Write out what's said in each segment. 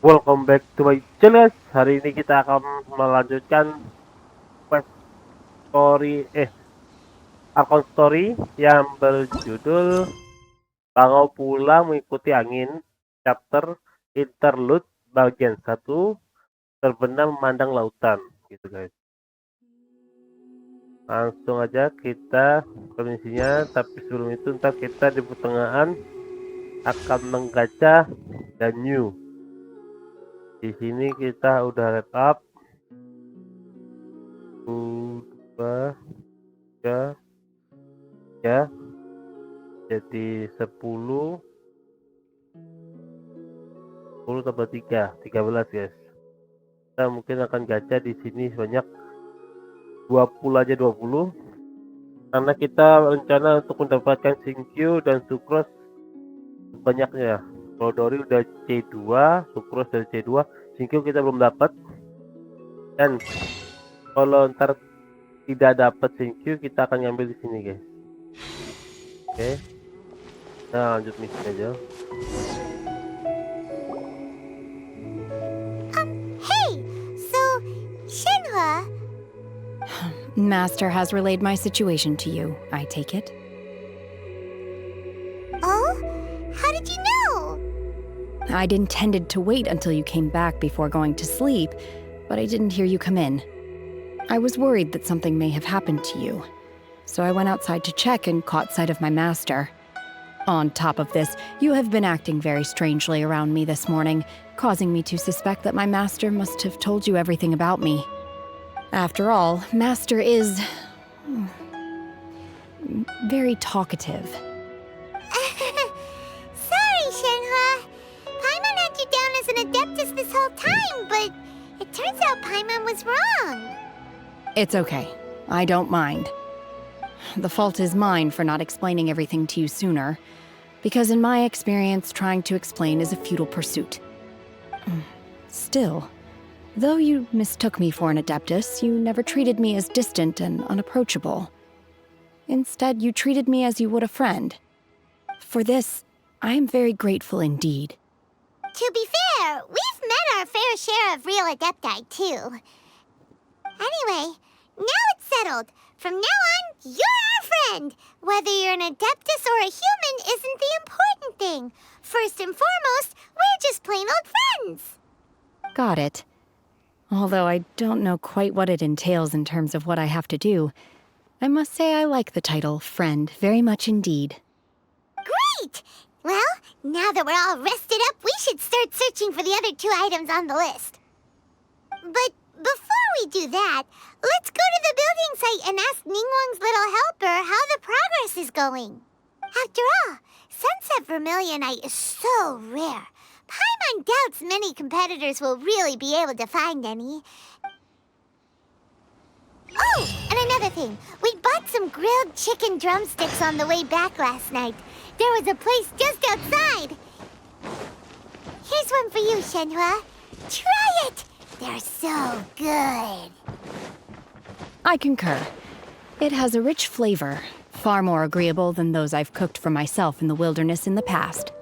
Welcome back to my channel, guys. Hari ini kita akan melanjutkan Quest Story Archon Story yang berjudul Bangau Pulang Mengikuti Angin, Chapter Interlude bagian 1, Terbenam Memandang Lautan, gitu guys. Langsung aja kita ke misinya, tapi sebelum itu ntar kita di pertengahan akan menggacha dan new. Di sini kita udah red up 2, 3, ya, jadi 10 tambah 3, 13 guys. Kita mungkin akan gacha di sini sebanyak 20 aja, 20 karena kita rencana untuk mendapatkan Shinkyu dan Sucrose banyaknya. Kalau Dori udah C2, Sucrose dari C2, Shinkyu kita belum dapat. Dan kalau ntar tidak dapat Shinkyu, kita akan ngambil di sini guys. Oke. Nah, lanjut misi aja. Hey, so Shenhe. Master has relayed my situation to you, I take it. Oh, how did you know? I'd intended to wait until you came back before going to sleep, but I didn't hear you come in. I was worried that something may have happened to you, so I went outside to check and caught sight of my master. On top of this, you have been acting very strangely around me this morning, causing me to suspect that my master must have told you everything about me. After all, Master is very talkative. Sorry, Shenhe. Paimon had you down as an adeptus this whole time, but it turns out Paimon was wrong. It's okay. I don't mind. The fault is mine for not explaining everything to you sooner, because in my experience, trying to explain is a futile pursuit. Still, though you mistook me for an adeptus, you never treated me as distant and unapproachable. Instead, you treated me as you would a friend. For this, I am very grateful indeed. To be fair, we've met our fair share of real adepti, too. Anyway, now it's settled. From now on, you're our friend. Whether you're an adeptus or a human isn't the important thing. First and foremost, we're just plain old friends. Got it. Although I don't know quite what it entails in terms of what I have to do, I must say I like the title friend very much indeed. Great! Well, now that we're all rested up, we should start searching for the other 2 items on the list. But before we do that, let's go to the building site and ask Ningguang's little helper how the progress is going. After all, Sunset Vermilionite is so rare. Paimon doubts many competitors will really be able to find any. Oh, and another thing. We bought some grilled chicken drumsticks on the way back last night. There was a place just outside. Here's one for you, Shenhe. Try it! They're so good. I concur. It has a rich flavor, far more agreeable than those I've cooked for myself in the wilderness in the past.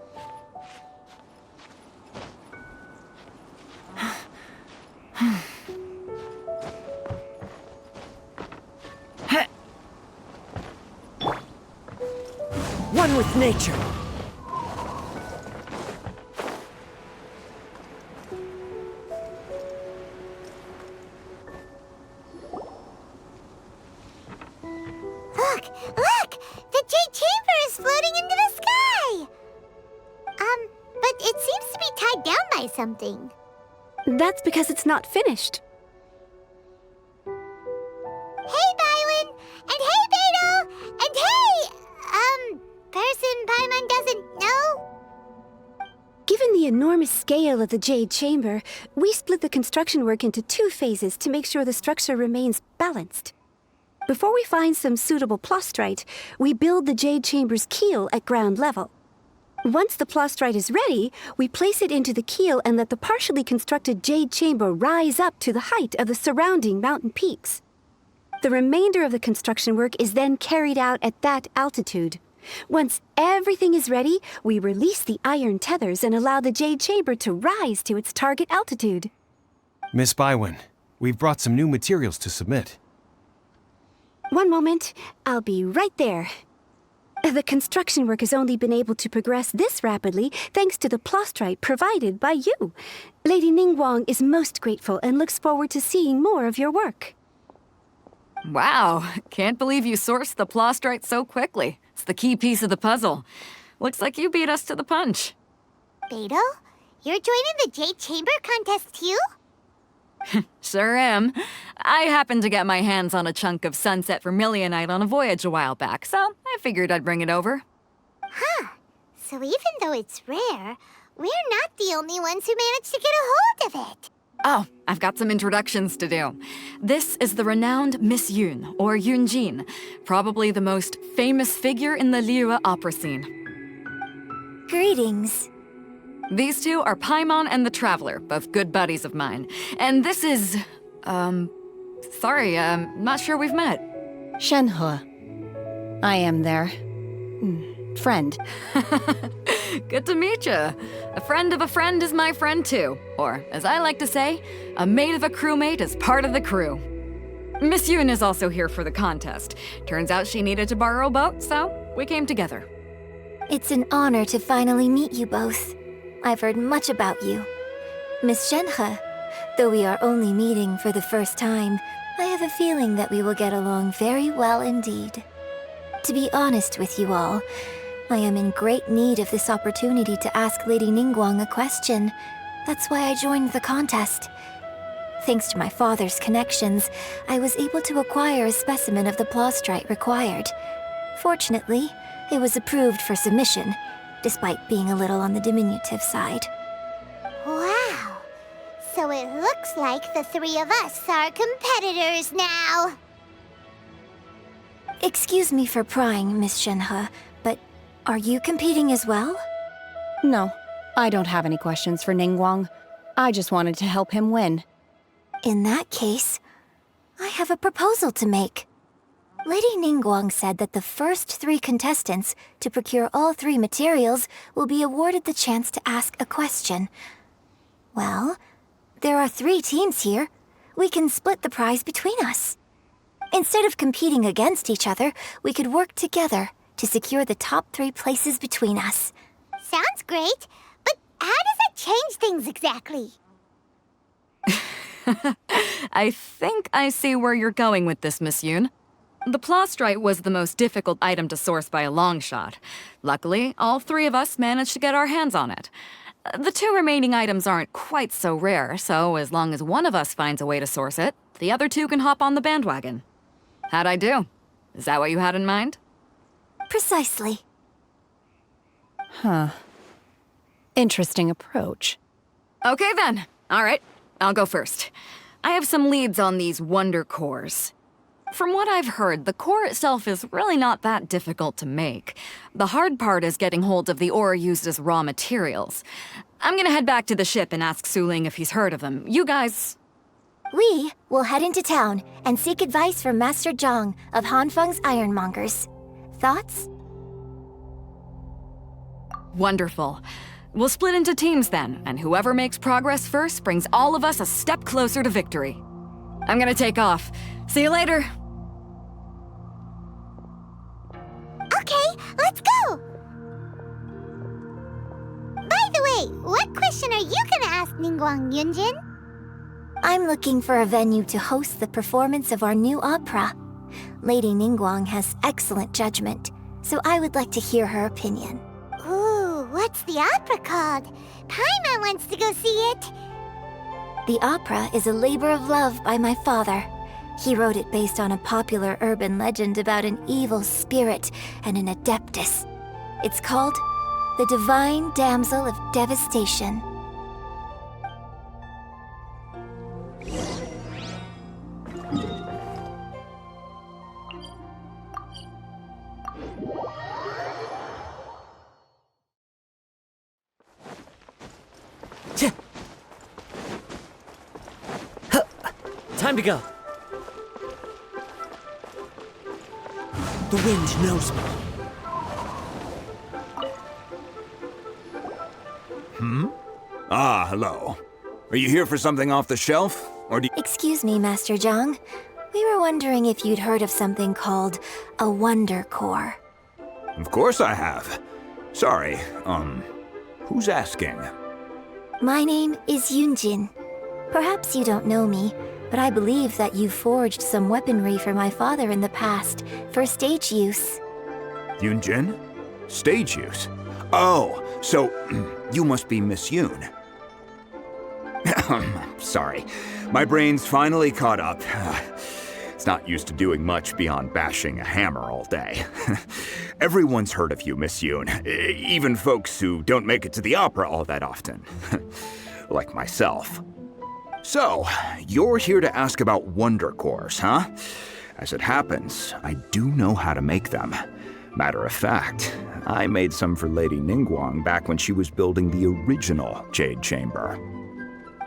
One with nature. Look! The Jade Chamber is floating into the sky! But it seems to be tied down by something. That's because it's not finished. Hey, Bylin! And hey, Beidou! And hey, person Paimon doesn't know? Given the enormous scale of the Jade Chamber, we split the construction work into 2 phases to make sure the structure remains balanced. Before we find some suitable plastrite, we build the Jade Chamber's keel at ground level. Once the plastrite is ready, we place it into the keel and let the partially constructed Jade Chamber rise up to the height of the surrounding mountain peaks. The remainder of the construction work is then carried out at that altitude. Once everything is ready, we release the iron tethers and allow the jade chamber to rise to its target altitude. Miss Bywin, we've brought some new materials to submit. One moment, I'll be right there. The construction work has only been able to progress this rapidly thanks to the plastrite provided by you. Lady Ningguang is most grateful and looks forward to seeing more of your work. Wow, can't believe you sourced the plastrite so quickly. It's the key piece of the puzzle. Looks like you beat us to the punch. Beto, you're joining the Jade Chamber contest too? Sure am. I happened to get my hands on a chunk of sunset vermilionite on a voyage a while back, so I figured I'd bring it over. Huh. So even though it's rare, we're not the only ones who managed to get a hold of it. Oh, I've got some introductions to do. This is the renowned Miss Yun, or Yunjin, probably the most famous figure in the Liyue opera scene. Greetings. These two are Paimon and the Traveler, both good buddies of mine. And this is... sorry, not sure we've met. Shenhe. I am their friend. Good to meet you. A friend of a friend is my friend too. Or, as I like to say, a mate of a crewmate is part of the crew. Miss Yun is also here for the contest. Turns out she needed to borrow a boat, so we came together. It's an honor to finally meet you both. I've heard much about you. Miss Shenhe, though we are only meeting for the first time, I have a feeling that we will get along very well indeed. To be honest with you all, I am in great need of this opportunity to ask Lady Ningguang a question. That's why I joined the contest. Thanks to my father's connections, I was able to acquire a specimen of the plastrite required. Fortunately, it was approved for submission, despite being a little on the diminutive side. Wow! So it looks like the three of us are competitors now. Excuse me for prying, Miss Shenhe, but are you competing as well? No, I don't have any questions for Ningguang. I just wanted to help him win. In that case, I have a proposal to make. Lady Ningguang said that the first 3 contestants to procure all 3 materials will be awarded the chance to ask a question. Well, there are 3 teams here. We can split the prize between us. Instead of competing against each other, we could work together to secure the top 3 places between us. Sounds great, but how does that change things exactly? I think I see where you're going with this, Miss Yun. The plastrite was the most difficult item to source by a long shot. Luckily, all 3 of us managed to get our hands on it. The 2 remaining items aren't quite so rare, so as long as one of us finds a way to source it, the other 2 can hop on the bandwagon. How'd I do? Is that what you had in mind? Precisely. Huh. Interesting approach. Okay then. All right, I'll go first. I have some leads on these wonder cores. From what I've heard, the core itself is really not that difficult to make. The hard part is getting hold of the ore used as raw materials. I'm gonna head back to the ship and ask Suling if he's heard of them. You guys... We will head into town and seek advice from Master Zhang of Hanfeng's Ironmongers. Thoughts? Wonderful. We'll split into teams then, and whoever makes progress first brings all of us a step closer to victory. I'm gonna take off. See you later. Okay, let's go! By the way, what question are you gonna ask Ningguang Yunjin? I'm looking for a venue to host the performance of our new opera. Lady Ningguang has excellent judgment, so I would like to hear her opinion. Ooh, what's the opera called? Paimon wants to go see it. The opera is a labor of love by my father. He wrote it based on a popular urban legend about an evil spirit and an adeptus. It's called The Divine Damsel of Devastation. Time to go. The wind knows me. Ah, hello. Are you here for something off the shelf? Or do you... Excuse me, Master Zhang. We were wondering if you'd heard of something called a Wonder Core. Of course I have. Sorry, who's asking? My name is Yunjin. Perhaps you don't know me, but I believe that you forged some weaponry for my father in the past, for stage use. Yunjin? Stage use? Oh, so you must be Miss Yun. Sorry, my brain's finally caught up. It's not used to doing much beyond bashing a hammer all day. Everyone's heard of you, Miss Yun, even folks who don't make it to the opera all that often. Like myself. So, you're here to ask about Wonder Cores, huh? As it happens, I do know how to make them. Matter of fact, I made some for Lady Ningguang back when she was building the original Jade Chamber.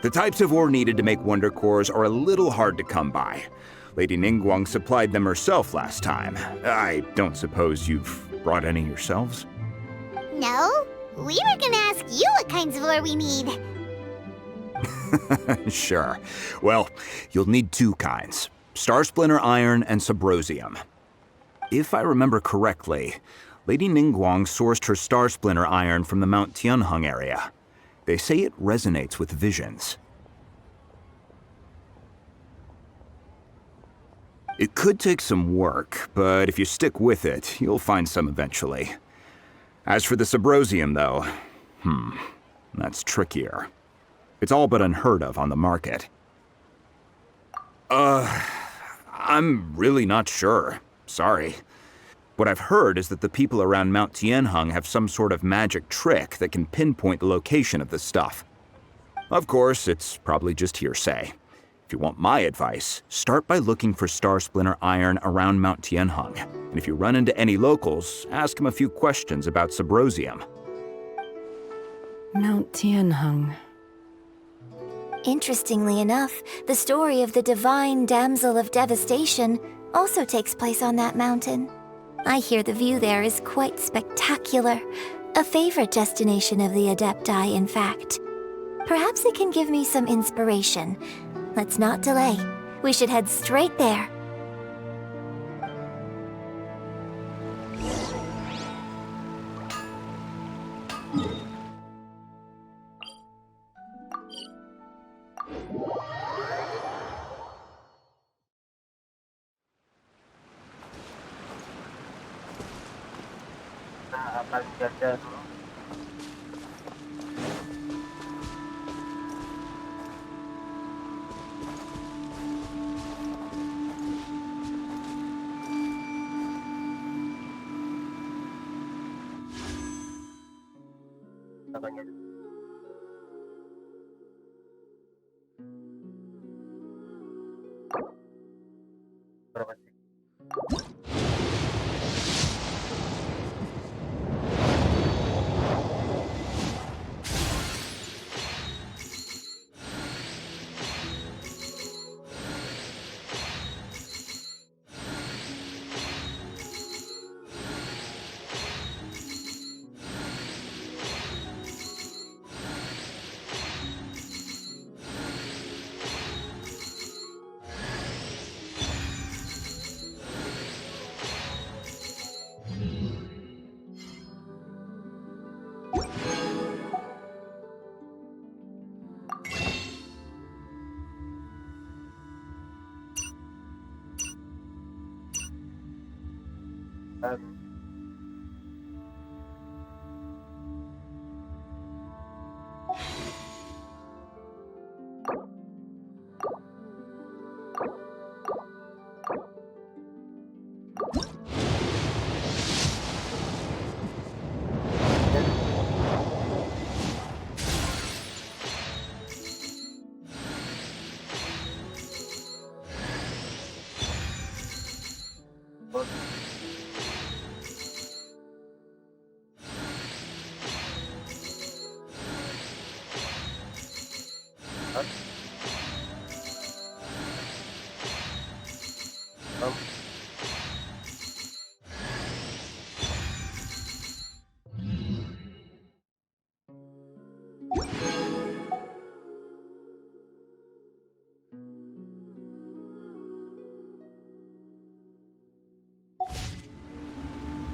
The types of ore needed to make Wonder Cores are a little hard to come by. Lady Ningguang supplied them herself last time. I don't suppose you've brought any yourselves? No, we were gonna ask you what kinds of ore we need. Sure. Well, you'll need two kinds. Star Splinter Iron and Subrosium. If I remember correctly, Lady Ningguang sourced her Star Splinter Iron from the Mount Tianheng area. They say it resonates with visions. It could take some work, but if you stick with it, you'll find some eventually. As for the Subrosium, though, that's trickier. It's all but unheard of on the market. I'm really not sure. Sorry. What I've heard is that the people around Mount Tianheng have some sort of magic trick that can pinpoint the location of the stuff. Of course, it's probably just hearsay. If you want my advice, start by looking for Star Splinter Iron around Mount Tianheng. And if you run into any locals, ask them a few questions about Subrosium. Mount Tianheng. Interestingly enough, the story of the divine damsel of devastation also takes place on that mountain. I hear the view there is quite spectacular. A favorite destination of the Adepti, in fact. Perhaps it can give me some inspiration. Let's not delay. We should head straight there. Kita akan jaga dulu. Kita akan jaga. Berapa sih?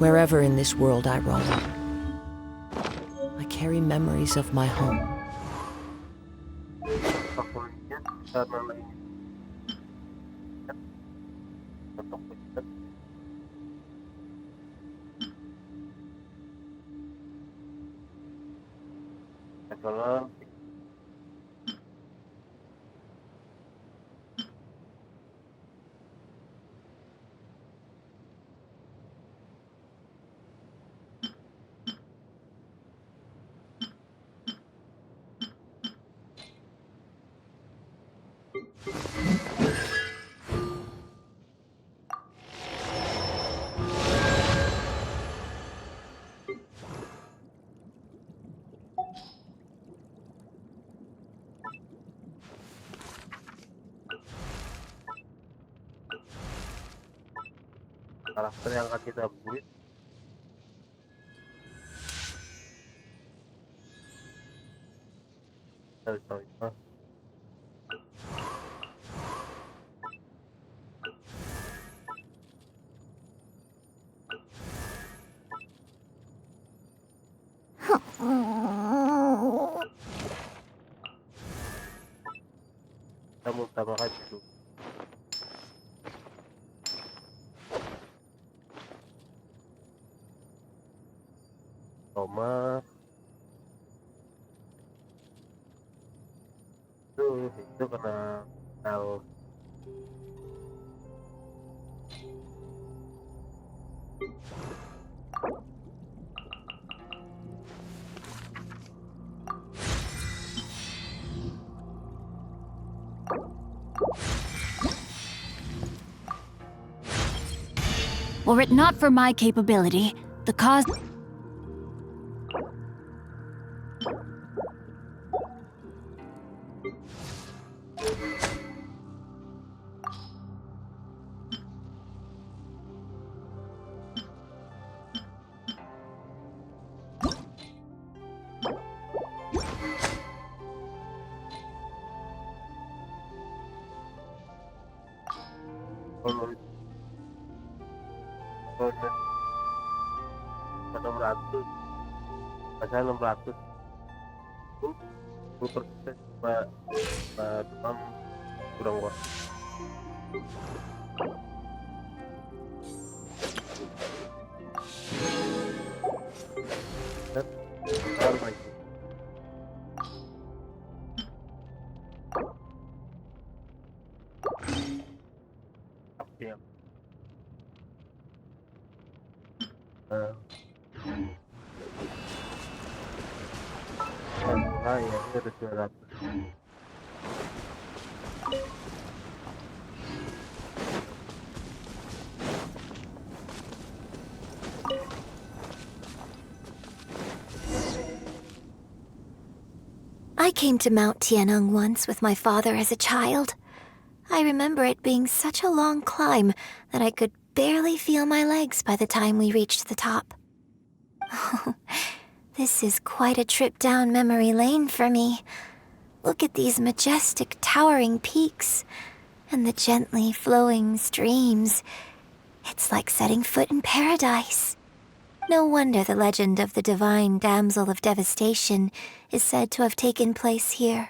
wherever in this world I roam. I carry memories of my home. Favoritnya karena lain untuk kita kalau karakter yang akan kita buat sorry. Kita mengutamakan itu. Thomas itu kena hal Were it not for my capability, the cause... pasal 600 itu 10% demam kurang kuat. Dan lagi apa yang ya ini ada 200. I came to Mount Tianeng once with my father as a child. I remember it being such a long climb that I could barely feel my legs by the time we reached the top. This is quite a trip down memory lane for me. Look at these majestic towering peaks and the gently flowing streams. It's like setting foot in paradise. No wonder the legend of the divine damsel of devastation is said to have taken place here.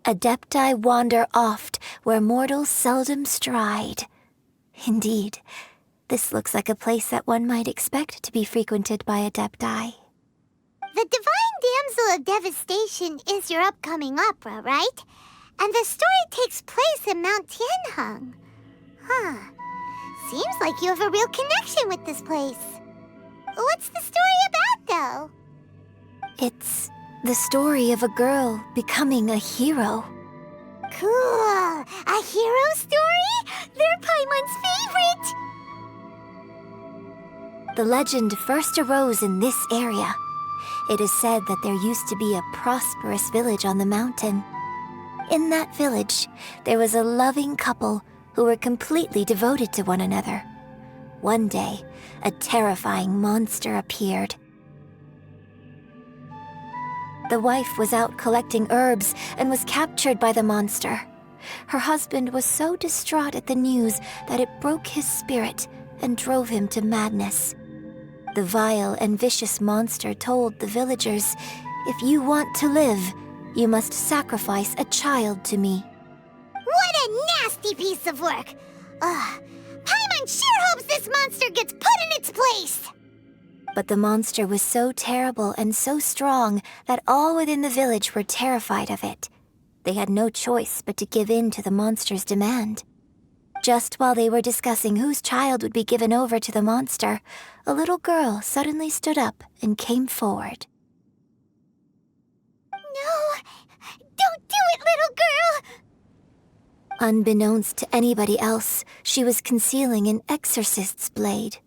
Adepti wander oft where mortals seldom stride. Indeed, this looks like a place that one might expect to be frequented by Adepti. The Divine Damsel of Devastation is your upcoming opera, right? And the story takes place in Mount Tianheng. Huh. Seems like you have a real connection with this place. What's the story about, though? It's the story of a girl becoming a hero. Cool! A hero story? They're Paimon's favorite! The legend first arose in this area. It is said that there used to be a prosperous village on the mountain. In that village, there was a loving couple who were completely devoted to one another. One day, a terrifying monster appeared. The wife was out collecting herbs and was captured by the monster. Her husband was so distraught at the news that it broke his spirit and drove him to madness. the vile and vicious monster told the villagers, "If you want to live, you must sacrifice a child to me." What a nasty piece of work! Ugh. Paimon sure hopes this monster gets put in its place! But the monster was so terrible and so strong that all within the village were terrified of it. They had no choice but to give in to the monster's demand. Just while they were discussing whose child would be given over to the monster, a little girl suddenly stood up and came forward. No! Don't do it, little girl! Unbeknownst to anybody else, she was concealing an exorcist's blade.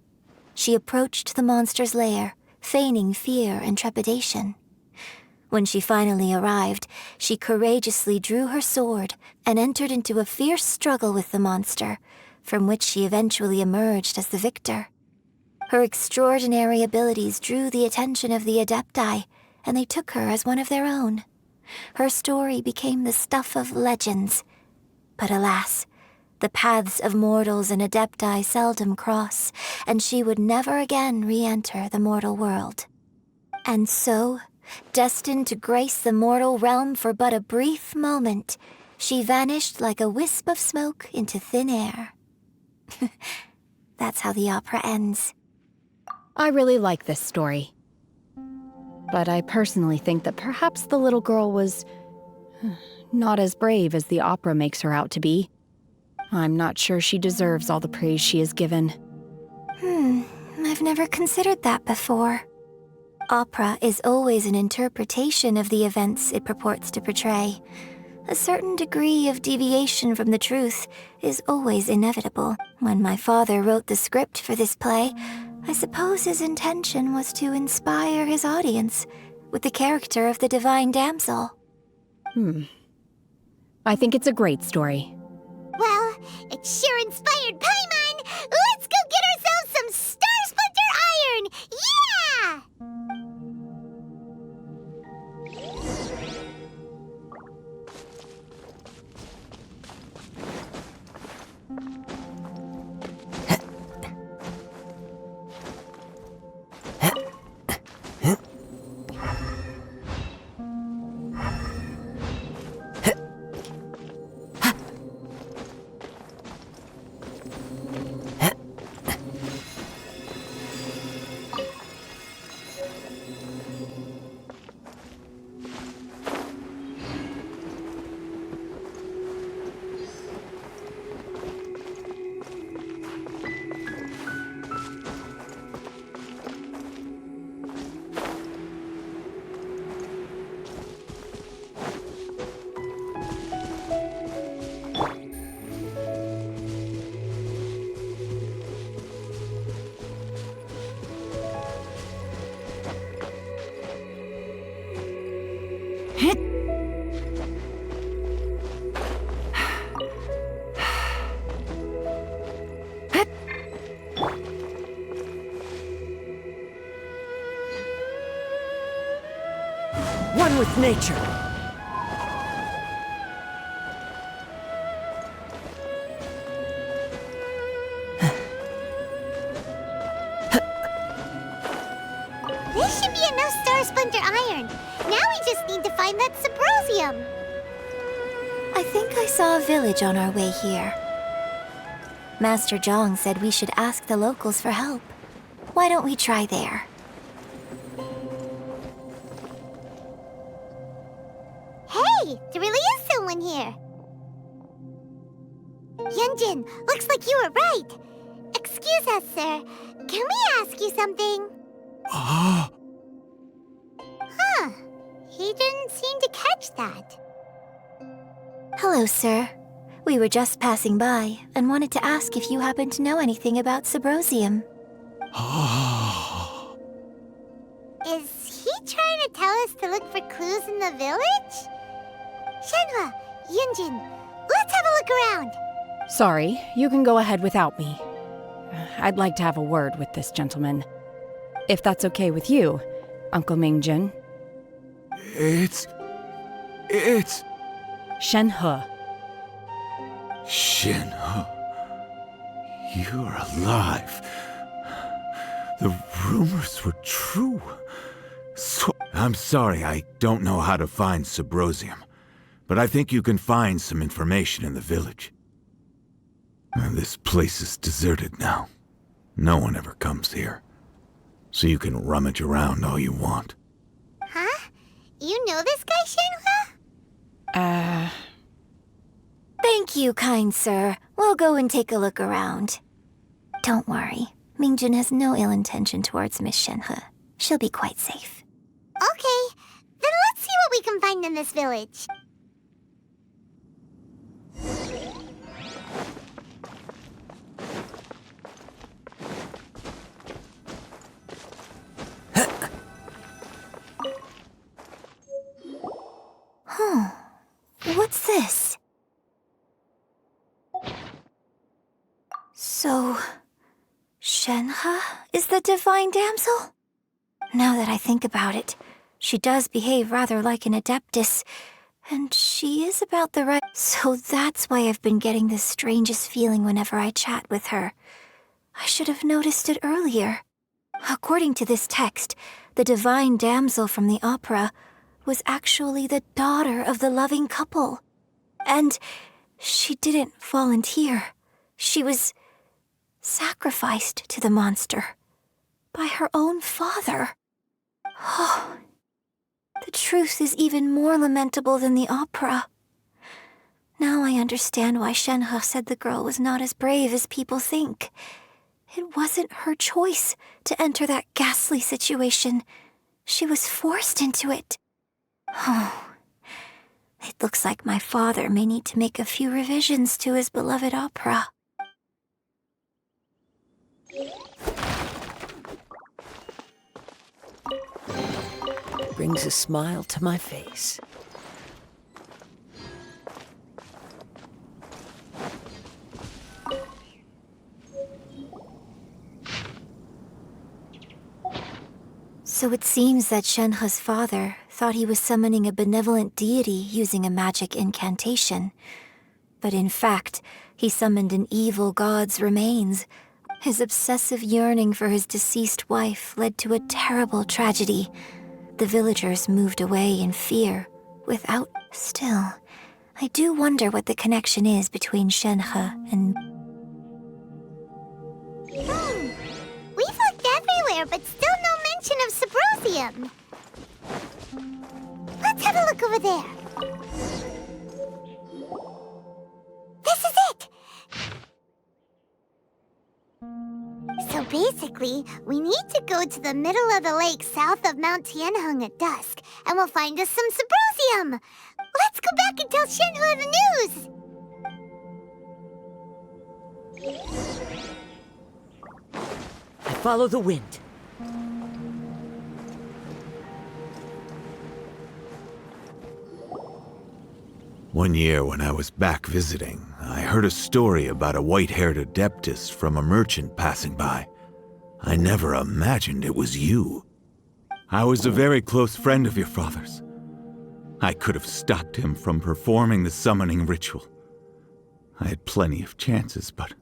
She approached the monster's lair, feigning fear and trepidation. When she finally arrived, she courageously drew her sword and entered into a fierce struggle with the monster, from which she eventually emerged as the victor. Her extraordinary abilities drew the attention of the Adepti, and they took her as one of their own. Her story became the stuff of legends. But alas, the paths of mortals and Adepti seldom cross, and she would never again re-enter the mortal world. And so, destined to grace the mortal realm for but a brief moment, she vanished like a wisp of smoke into thin air. That's how the opera ends. I really like this story. But I personally think that perhaps the little girl was not as brave as the opera makes her out to be. I'm not sure she deserves all the praise she is given. I've never considered that before. Opera is always an interpretation of the events it purports to portray. A certain degree of deviation from the truth is always inevitable. When my father wrote the script for this play, I suppose his intention was to inspire his audience with the character of the divine damsel. I think it's a great story. Well, it sure inspired Paimon! Let's go get ourselves some Star Splinter Iron! Yeah! One with nature. This should be enough Star Splinter Iron. Now we just need to find that Subrosium. I think I saw a village on our way here. Master Zhong said we should ask the locals for help. Why don't we try there? Hey, there really is someone here. Yunjin, looks like you were right. Excuse us, sir. Can we ask you something? Huh. He didn't seem to catch that. Hello, sir. We were just passing by and wanted to ask if you happen to know anything about Subrosium. Is he trying to tell us to look for clues in the village? Shenhe, Yunjin, let's have a look around. Sorry, you can go ahead without me. I'd like to have a word with this gentleman. If that's okay with you, Uncle Mingjun. It's... Shenhe. Shenhe. You're alive. The rumors were true. So I'm sorry, I don't know how to find Subrosium, but I think you can find some information in the village. This place is deserted now. No one ever comes here. So you can rummage around all you want. Huh? You know this guy, Shenhe? Thank you, kind sir. We'll go and take a look around. Don't worry. Mingjun has no ill intention towards Miss Shenhe. She'll be quite safe. Okay, then let's see what we can find in this village. What's this? So, Shenhe is the divine damsel? Now that I think about it, she does behave rather like an adeptus, and she is about the right... So that's why I've been getting the strangest feeling whenever I chat with her. I should have noticed it earlier. According to this text, the divine damsel from the opera was actually the daughter of the loving couple. And she didn't volunteer. She was sacrificed to the monster by her own father. Oh, the truth is even more lamentable than the opera. Now I understand why Shenhe said the girl was not as brave as people think. It wasn't her choice to enter that ghastly situation. She was forced into it. Oh, it looks like my father may need to make a few revisions to his beloved opera. Brings a smile to my face. So it seems that Shenhe's father thought he was summoning a benevolent deity using a magic incantation. But in fact, he summoned an evil god's remains. His obsessive yearning for his deceased wife led to a terrible tragedy. The villagers moved away in fear, without... Still, I do wonder what the connection is between Shenhe and... We've looked everywhere, but still no mention of Subrosium. Let's have a look over there. This is it! So basically, we need to go to the middle of the lake south of Mount Tianheng at dusk, and we'll find us some Subrosium! Let's go back and tell Shenhe the news! I follow the wind. One year when I was back visiting, I heard a story about a white-haired adeptus from a merchant passing by. I never imagined it was you. I was a very close friend of your father's. I could have stopped him from performing the summoning ritual. I had plenty of chances, but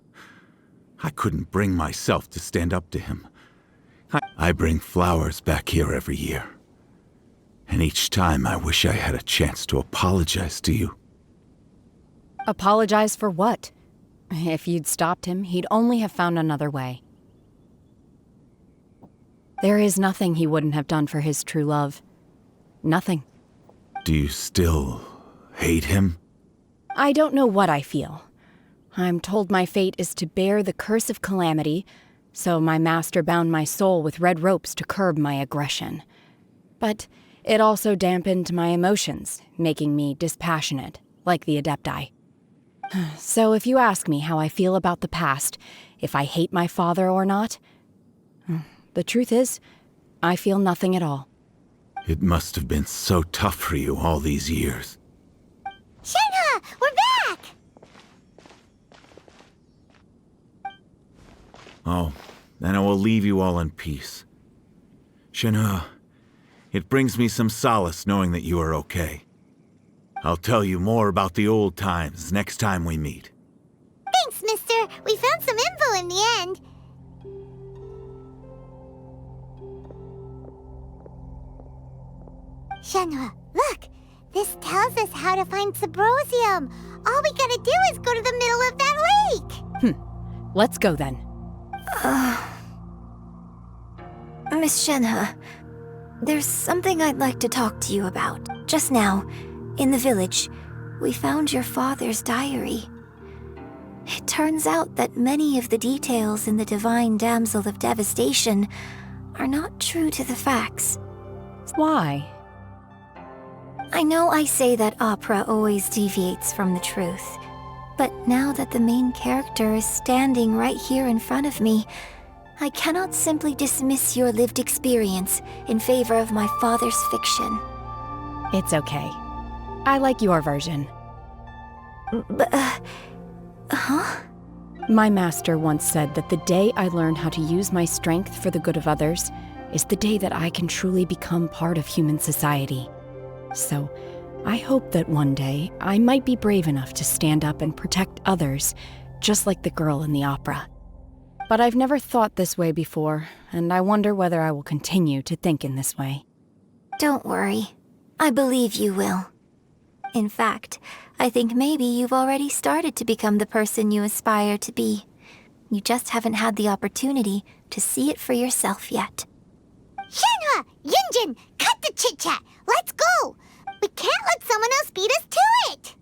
I couldn't bring myself to stand up to him. I bring flowers back here every year. And each time I wish I had a chance to apologize to you. Apologize for what? If you'd stopped him, he'd only have found another way. There is nothing he wouldn't have done for his true love. Nothing. Do you still hate him? I don't know what I feel. I'm told my fate is to bear the curse of calamity, so my master bound my soul with red ropes to curb my aggression. But it also dampened my emotions, making me dispassionate, like the Adepti. So if you ask me how I feel about the past, if I hate my father or not, the truth is, I feel nothing at all. It must have been so tough for you all these years. Shenhe, we're back! Oh, then I will leave you all in peace. Shenhe, it brings me some solace knowing that you are okay. I'll tell you more about the old times next time we meet. Thanks, mister. We found some info in the end. Shenhe, look! This tells us how to find Subrosium. All we gotta do is go to the middle of that lake. Let's go then. Miss Shenhe, there's something I'd like to talk to you about. Just now, in the village, we found your father's diary. It turns out that many of the details in the Divine Damsel of Devastation are not true to the facts. Why? I know I say that opera always deviates from the truth, but now that the main character is standing right here in front of me, I cannot simply dismiss your lived experience in favor of my father's fiction. It's okay. I like your version. But, huh? My master once said that the day I learn how to use my strength for the good of others is the day that I can truly become part of human society. So, I hope that one day I might be brave enough to stand up and protect others, just like the girl in the opera. But I've never thought this way before, and I wonder whether I will continue to think in this way. Don't worry. I believe you will. In fact, I think maybe you've already started to become the person you aspire to be. You just haven't had the opportunity to see it for yourself yet. Shenhe! Yunjin! Cut the chit-chat! Let's go! We can't let someone else beat us to it!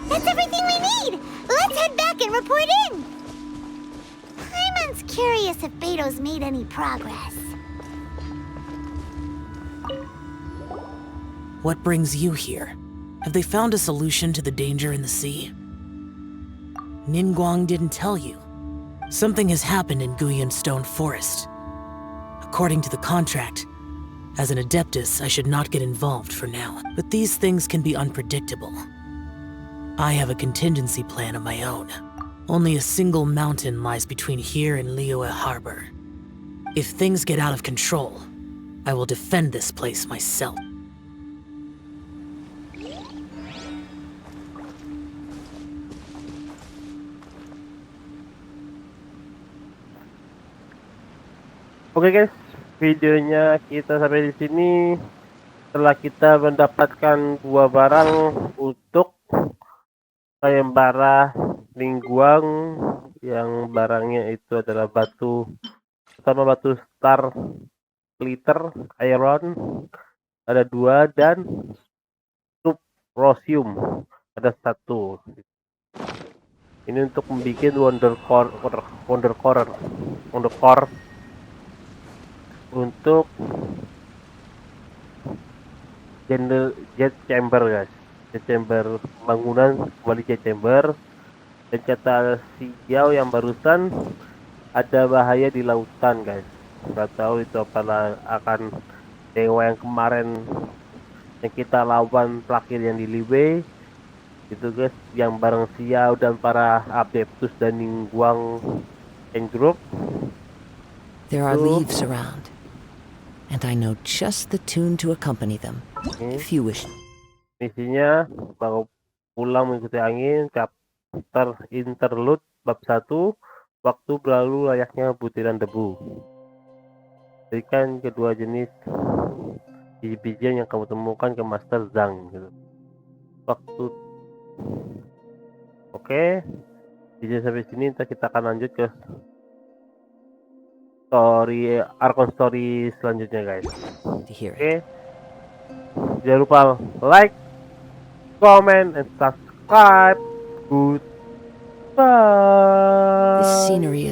That's everything we need! Let's head back and report in! Paimon's curious if Beto's made any progress. What brings you here? Have they found a solution to the danger in the sea? Ningguang didn't tell you. Something has happened in Guyan Stone Forest. According to the contract, as an Adeptus, I should not get involved for now. But these things can be unpredictable. I have a contingency plan of my own. Only a single mountain lies between here and Liyue Harbor. If things get out of control, I will defend this place myself. Oke guys, videonya kita sampai di sini. Setelah kita mendapatkan dua barang untuk sayembara Ningguang, yang barangnya itu adalah batu, pertama batu star glitter iron ada 2, dan subrosium ada 1. Ini untuk membuat wonder core untuk jet chamber guys. Jet chamber bangunan, kembali jet chamber. Dan kata si Yao yang barusan ada bahaya di lautan guys. Nggak tahu itu apalah, akan dewa yang kemarin yang kita lawan terakhir yang di Liyue itu guys, yang bareng si Yao dan para Adeptus dan Ningguang and group. There are leaves around, and I know just the tune to accompany them, if you wish. Misinya baru pulang mengikuti angin, chapter interlude Bab 1, waktu berlalu layaknya butiran debu. Berikan kedua jenis biji-bijian yang kamu temukan ke Master Zhang gitu. Waktu oke, jadi sampai sini kita akan lanjut ke story Archon story selanjutnya guys. Oke, jangan lupa like, comment, and subscribe. Goodbye. This scenery is